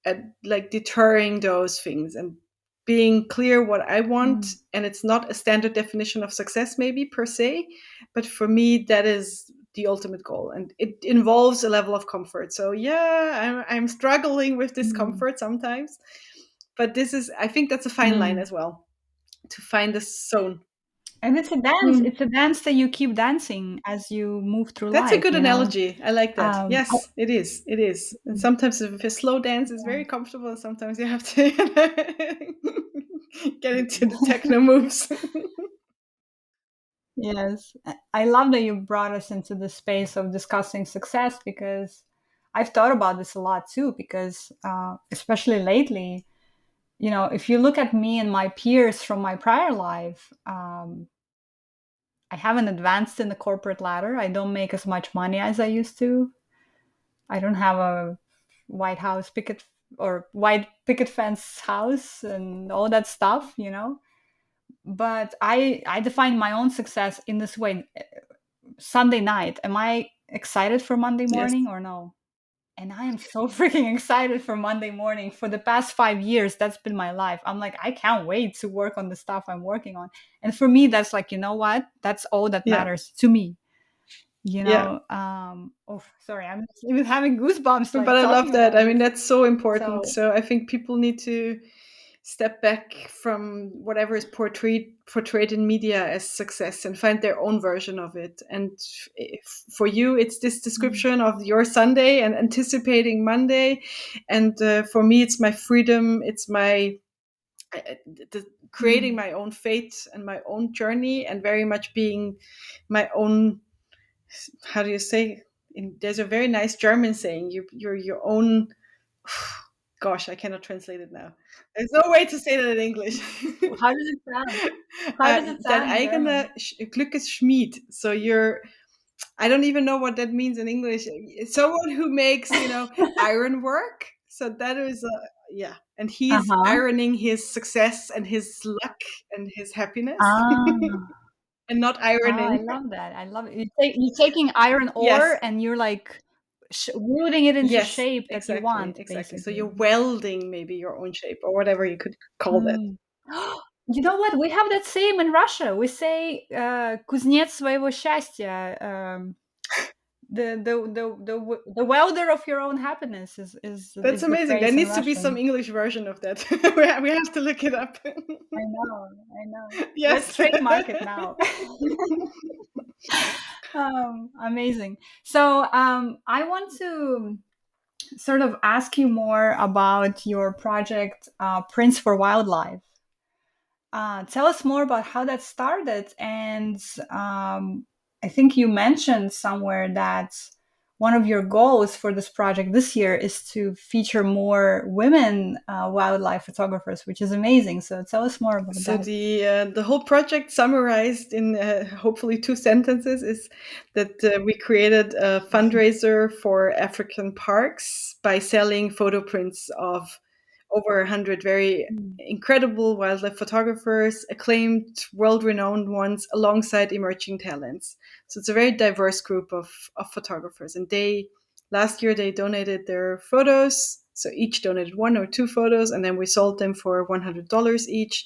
at like deterring those things and being clear what I want. Mm. And it's not a standard definition of success, maybe per se, but for me, that is the ultimate goal. And it involves a level of comfort. So yeah, I'm struggling with Mm. discomfort sometimes. But I think that's a fine line Mm. as well, to find the zone. And it's a dance. Hmm. It's a dance that you keep dancing as you move through That's a life, good analogy. I like that. I- Yes, it is. It is. And sometimes if a slow dance is very comfortable, and sometimes you have to get into the techno moves. Yes. I love that you brought us into the space of discussing success, because I've thought about this a lot too, because especially lately, if you look at me and my peers from my prior life, I haven't advanced in the corporate ladder. I don't make as much money as I used to. I don't have a White House picket or white picket fence house and all that stuff. But I define my own success in this way. Sunday night, am I excited for Monday Yes. morning or no? And I am so freaking excited for Monday morning. For the past 5 years, that's been my life. I'm like, I can't wait to work on the stuff I'm working on. And for me, that's like, you know what? That's all that Yeah. matters to me. Yeah. Oh, sorry, I'm even having goosebumps But like I love talking that. about I mean, this. that's so important. So, So I think people need to step back from whatever is portrayed in media as success and find their own version of it. And if, for you, it's this mm, description of your Sunday and anticipating Monday. And for me, it's my freedom. It's my creating mm. my own fate and my own journey, and very much being my own. How do you say? There's a very nice German saying: you're your own. Gosh, I cannot translate it now. There's no way to say that in English. How does it sound? How does it Dein sound in eigener German? Glückesschmied. So you're, I don't even know what that means in English. Someone who makes, iron work. So that is, yeah. And Uh he's huh. ironing his success and his luck and his happiness Ah. and not Oh, I ironing. love that. I love it. You're taking iron Yes. ore and you're like rooting it into Yes, shape that you exactly. want, Exactly. So you're basically. welding maybe your own shape or whatever you could call that. Mm. You know what? We have that same in Russia. We say "кузнец своего счастья." The welder of your own happiness is is That's is the amazing. There phrase in needs to be some Russian. English version of that. We have to look it up. I know. I know. Let's Yes. trademark it now. Amazing. So I want to sort of ask you more about your project, Prince for Wildlife. Tell us more about how that started. And I think you mentioned somewhere that one of your goals for this project this year is to feature more women wildlife photographers, which is amazing. So tell us more about So that. the whole project, summarized in hopefully two sentences, is that we created a fundraiser for African parks by selling photo prints of over 100 very Mm, incredible wildlife photographers, acclaimed, world-renowned ones, alongside emerging talents. So it's a very diverse group of photographers. And they last year they donated their photos. So each donated one or two photos, and then we sold them for $100 each,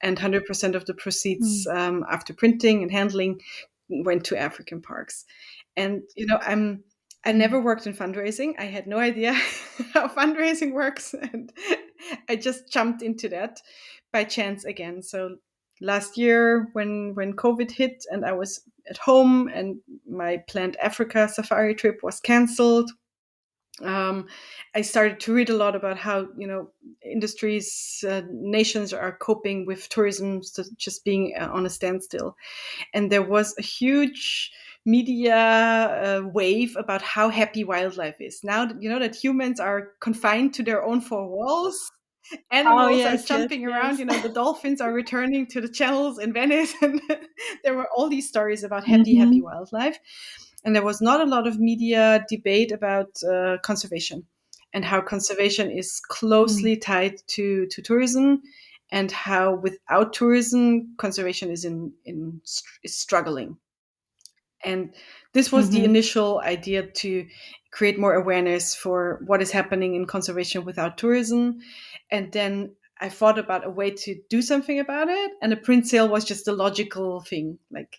and 100% of the proceeds, mm, after printing and handling, went to African parks. And I mm, never worked in fundraising. I had no idea how fundraising works, and I just jumped into that by chance again. So last year, when COVID hit and I was at home and my planned Africa safari trip was cancelled, um, I started to read a lot about how industries, nations are coping with tourism just being on a standstill, and there was a huge media wave about how happy wildlife is now. That humans are confined to their own four walls. oh, Animals are yes, yes, jumping around. yes. The dolphins are returning to the channels in Venice, and there were all these stories about happy Hmm. wildlife. And there was not a lot of media debate about conservation, and how conservation is Mm, closely tied to tourism, and how without tourism conservation is struggling. And this was the hmm. initial idea, to create more awareness for what is happening in conservation without tourism. And then I thought about a way to do something about it, and a print sale was just a logical thing. Like,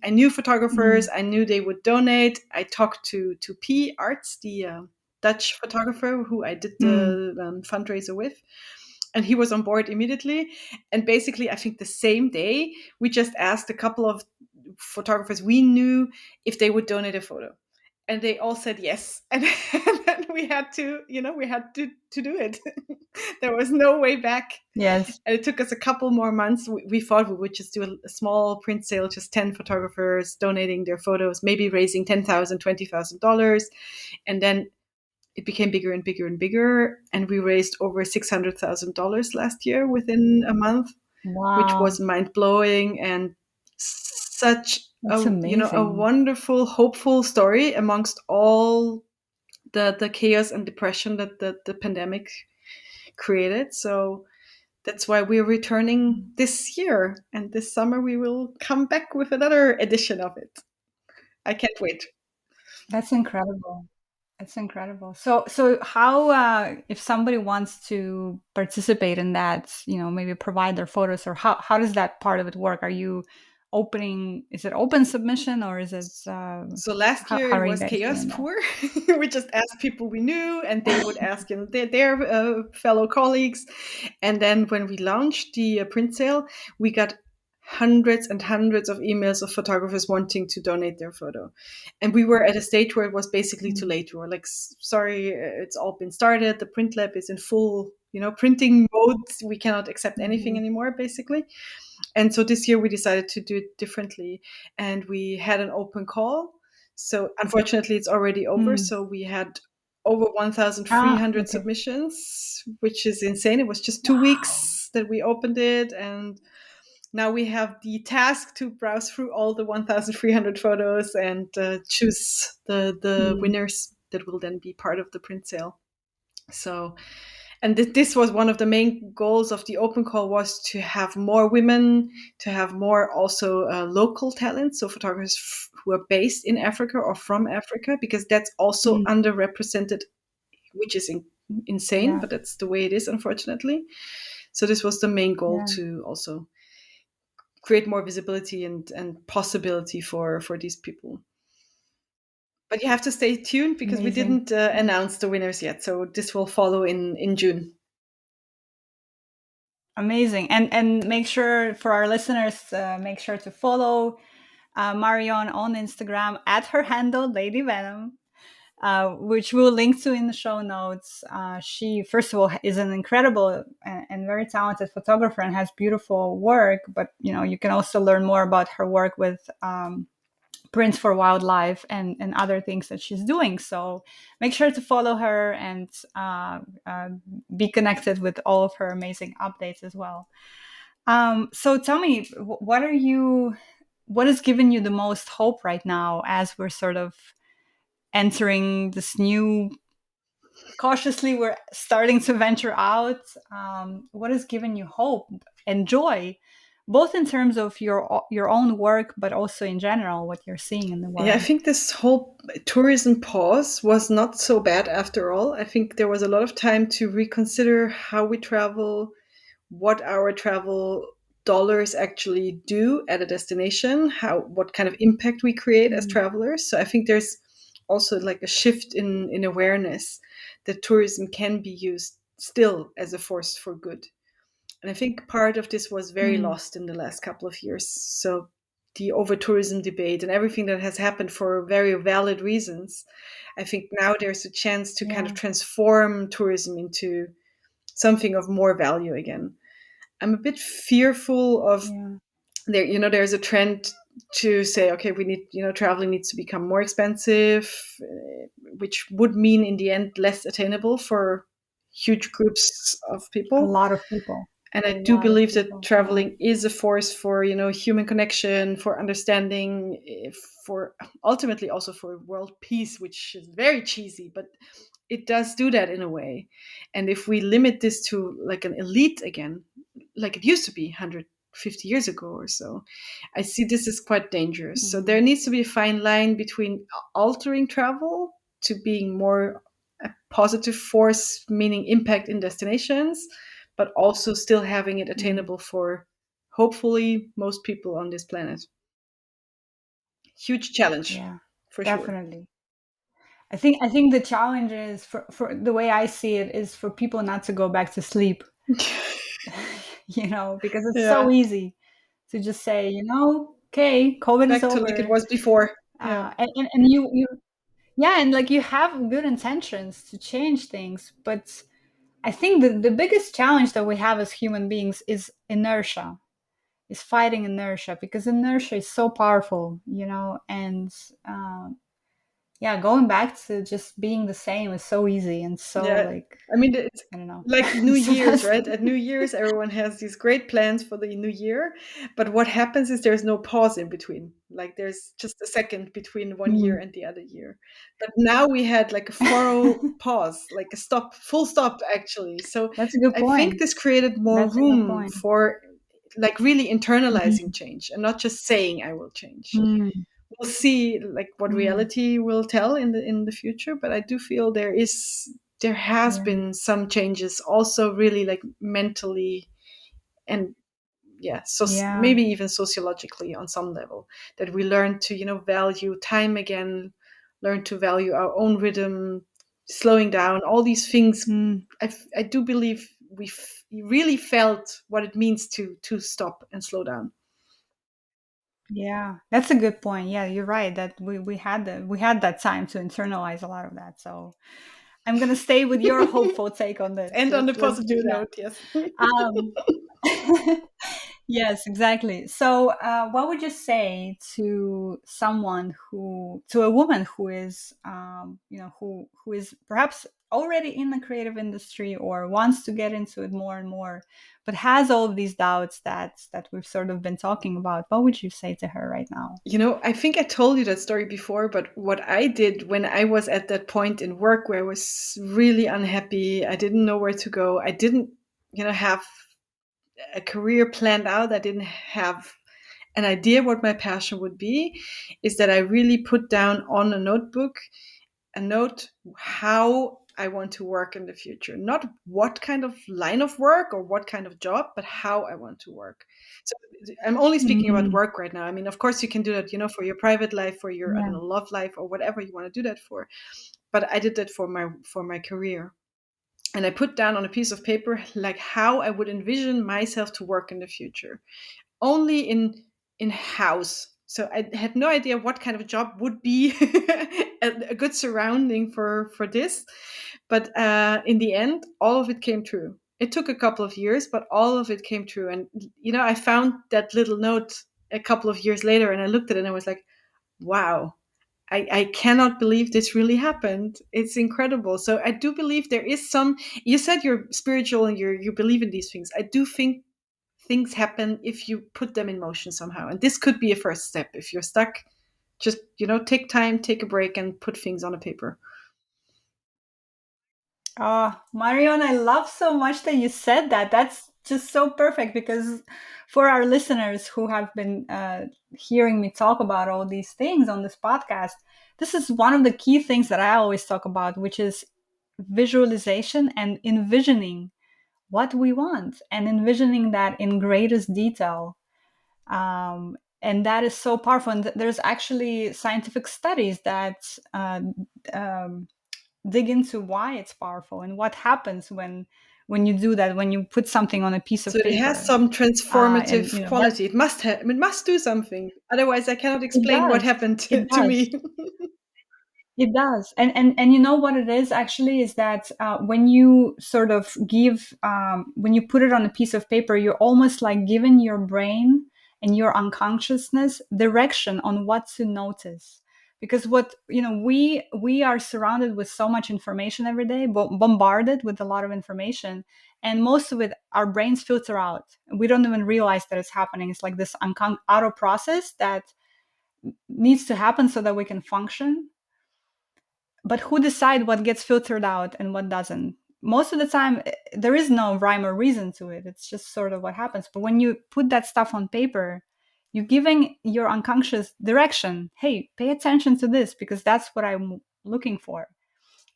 I knew photographers, Mm, I knew they would donate. I talked to P Arts, the Dutch photographer who I did mm, the fundraiser with, and he was on board immediately. And basically, I think the same day, we just asked a couple of photographers we knew if they would donate a photo. and they all said yes. And then we had to, we had to do it. There was no way back. Yes. And it took us a couple more months. We thought we would just do a small print sale, just 10 photographers donating their photos, maybe raising $10,000, $20,000. And then it became bigger and bigger and bigger. And we raised over $600,000 last year within a month, which Wow. was mind blowing and such That's a amazing. wonderful, hopeful story amongst all the chaos and depression that the pandemic created. So that's why we're returning this year, and this summer we will come back with another edition of it. I can't wait. That's incredible. That's incredible. So how, if somebody wants to participate in that, maybe provide their photos, or how does that part of it work? Are you opening? Is it open submission, or is it? So last year How it are you was guys chaos doing that? poor. We just asked people we knew, and they would ask their fellow colleagues. And then when we launched the print sale, we got hundreds and hundreds of emails of photographers wanting to donate their photo. And we were at a stage where it was basically too Mm, late. We were like, sorry, it's all been started. The print lab is in full, printing mode. We cannot accept anything mhm, anymore, basically. And so this year we decided to do it differently, and we had an open call. So unfortunately it's already over. mm. So we had over Ah, 1,300 okay. submissions, which is insane. It was just 2 weeks Wow. that we opened it, and now we have the task to browse through all the 1,300 photos and choose the Mm, winners that will then be part of the print sale. So, and this was one of the main goals of the open call, was to have more women, to have more also local talents, so photographers who are based in Africa or from Africa, because that's also mm, underrepresented, which is insane, yeah, but that's the way it is, unfortunately. So this was the main goal, yeah. to also create more visibility and possibility for these people. But you have to stay tuned because we Amazing. didn't announce the winners yet. So this will follow in June. Amazing. And make sure for our listeners, make sure to follow Marion on Instagram at her handle, Lady Venom, which we'll link to in the show notes. She, first of all, is an incredible and very talented photographer and has beautiful work. But you can also learn more about her work with Prints for Wildlife and other things that she's doing. So make sure to follow her and be connected with all of her amazing updates as well. So tell me, what is giving you the most hope right now as we're sort of entering this new, cautiously we're starting to venture out. What is giving you hope and joy, both in terms of your own work, but also in general what you're seeing in the Yeah, I world? think this whole tourism pause was not so bad after all. I think there was a lot of time to reconsider how we travel, what our travel dollars actually do at a destination, what kind of impact we create as Mm, travelers. So I think there's also like a shift in awareness that tourism can be used still as a force for good. And I think part of this was very mm, lost in the last couple of years. So the over tourism debate and everything that has happened for very valid reasons, I think now there's a chance to kind of yeah, transform tourism into something of more value again. I'm a bit fearful of yeah, there's a trend to say, okay, we need, traveling needs to become more expensive, which would mean in the end less attainable for huge groups of a people. lot of people, And a I do lot of believe that people, yeah. traveling is a force for, human connection, for understanding, for ultimately also for world peace, which is very cheesy, but it does do that in a way. And if we limit this to like an elite again, like it used to be 150 years ago or so, I see this is quite dangerous. So Hmm. there needs to be a fine line between altering travel to being more a positive force, meaning impact in destinations, but also still having it Hmm. attainable for hopefully most people on this planet. Huge challenge, Yeah, for sure. definitely. I think the challenge is, for the way I see it, is for people not to go back to sleep. Because it's so Yeah, easy to just say, okay, COVID is back to like it over. was before. Yeah. And you Yeah, and like you have good intentions to change things, but I think the biggest challenge that we have as human beings is inertia, is fighting inertia, because inertia is so powerful, and yeah, going back to just being the same is so easy and so Yeah, like, I mean, it's I don't know. like New So Year's, that's right? At New Year's, everyone has these great plans for the new year, but what happens is there's no pause in between. Like there's just a second between one year mm, and the other year. But now we had like a thorough pause, like a stop, full stop, actually. So that's a good I think point. this created more That's a good room point. for like really internalizing Mm, change and not just saying I will change. mm, We'll see like what mm, reality will tell in the future, but I do feel there has yeah. been some changes also really like mentally, and yeah, so Yeah. maybe even sociologically on some level, that we learn to value time again, learn to value our own rhythm, slowing down, all these things. Mm. I do believe really felt what it means to stop and slow down. Yeah, that's a good point. Yeah, you're right that we had that time to internalize a lot of that. So I'm gonna stay with your hopeful take on this. And on the Let's do positive that. note, yes. Um, yes, exactly. So, what would you say to to a woman who is, who is perhaps already in the creative industry or wants to get into it more and more, but has all of these doubts that we've sort of been talking about? What would you say to her right now? I think I told you that story before, but what I did when I was at that point in work where I was really unhappy, I didn't know where to go. I didn't, have a career planned out. I didn't have an idea what my passion would be, is that I really put down on a notebook a note how I want to work in the future. Not what kind of line of work or what kind of job, but how I want to work. So I'm only speaking about Mm, work right now. I mean, of course, you can do that, for your private life, for your, I don't yeah. know, love life, or whatever you want to do that for. But I did that for my career. And I put down on a piece of paper like how I would envision myself to work in the future, only in house. So I had no idea what kind of job would be a good surrounding for this. But in the end, all of it came true. It took a couple of years, but all of it came true. And I found that little note a couple of years later, and I looked at it and I was like, wow. I cannot believe this really happened. It's incredible. So I do believe there is some. You said you're spiritual and you believe in these things. I do think things happen if you put them in motion somehow. And this could be a first step. If you're stuck, just, take time, take a break, and put things on a paper. Oh, Marion, I love so much that you said that. That's just so perfect because for our listeners who have been hearing me talk about all these things on this podcast, this is one of the key things that I always talk about, which is visualization and envisioning what we want and envisioning that in greatest detail. And that is so powerful. And there's actually scientific studies that um, dig into why it's powerful and what happens when you do that, when you put something on a piece So of it has paper. some And transformative that quality. It must do something. Otherwise, I cannot it explain what does. happened It to does. me. It does. And you know what it is actually is that when you sort of give, when you put it on a piece of paper, you're almost like giving your brain and your unconsciousness direction on what to notice. Because we are surrounded with so much information every day, bombarded with a lot of information. And most of it, our brains filter out. We don't even realize that it's happening. It's like this auto process that needs to happen so that we can function, but who decide what gets filtered out and what doesn't? Most of the time there is no rhyme or reason to it. It's just sort of what happens. But when you put that stuff on paper, you're giving your unconscious direction. Hey, pay attention to this because that's what I'm looking for.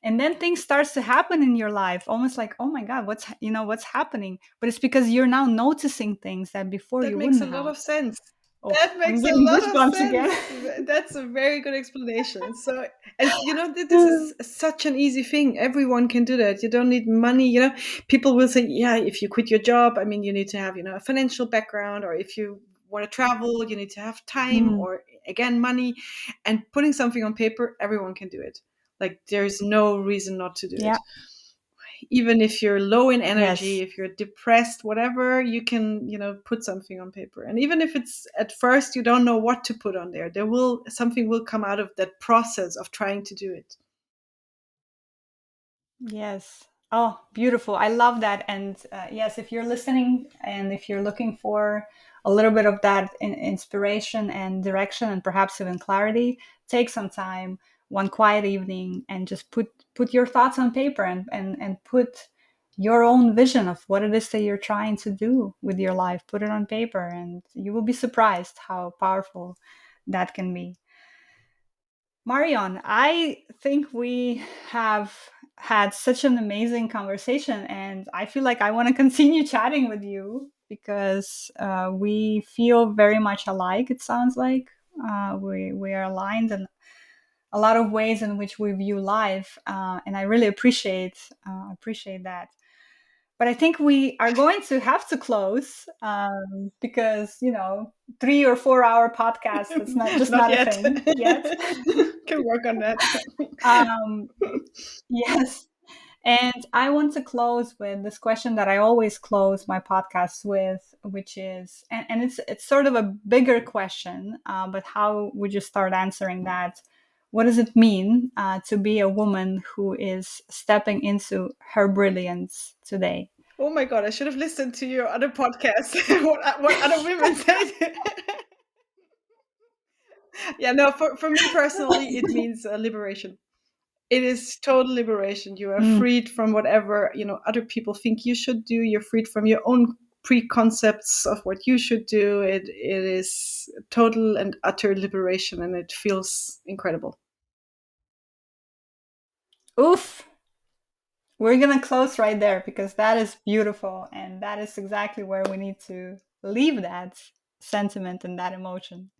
And then things starts to happen in your life, almost like, oh my god, what's happening? But it's because you're now noticing things that before That you makes a wouldn't lot have. of sense. Oh, That I'm makes a getting lot of goosebumps again. sense. That's a very good explanation. So, and this is such an easy thing. Everyone can do that. You don't need money. People will say, yeah, if you quit your job, I mean, you need to have, a financial background, or if you want to travel, you need to have time, Mm, or again, money. And putting something on paper, everyone can do it. Like there's no reason not to do Yeah. it. Even if you're low in energy, Yes. if you're depressed, whatever, you can, put something on paper. And even if it's at first you don't know what to put on there, something will come out of that process of trying to do it. Yes. Oh, beautiful. I love that. And yes, if you're listening and if you're looking for a little bit of that inspiration and direction and perhaps even clarity, take some time, one quiet evening, and just put your thoughts on paper and put your own vision of what it is that you're trying to do with your life. Put it on paper, and you will be surprised how powerful that can be. Marion, I think we have had such an amazing conversation, and I feel like I want to continue chatting with you because we feel very much alike, it sounds like. We are aligned in a lot of ways in which we view life, and I really appreciate that. But I think we are going to have to close because 3 or 4 hour podcast, that's not just Not not a yet. thing yet. Can work on that. um, yes. And I want to close with this question that I always close my podcasts with, which is, and it's sort of a bigger question, but how would you start answering that? What does it mean to be a woman who is stepping into her brilliance today? Oh my god, I should have listened to your other podcast. What other women said. Yeah, no, for me personally, it means liberation. It is total liberation. You are Mm. freed from whatever, other people think you should do. You're freed from your own preconcepts of what you should do. It is total and utter liberation, and it feels incredible. Oof. We're going to close right there because that is beautiful. And that is exactly where we need to leave that sentiment and that emotion.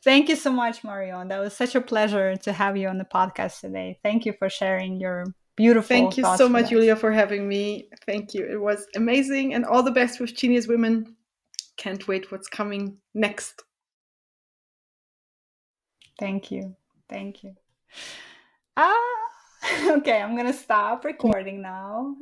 Thank you so much, Marion. That was such a pleasure to have you on the podcast today. Thank you for sharing your beautiful Thank you so thoughts with much, us. Julia, for having me. Thank you. It was amazing, and all the best with Genius Women. Can't wait what's coming next. Thank you. Thank you. Ah, okay, I'm going to stop recording now.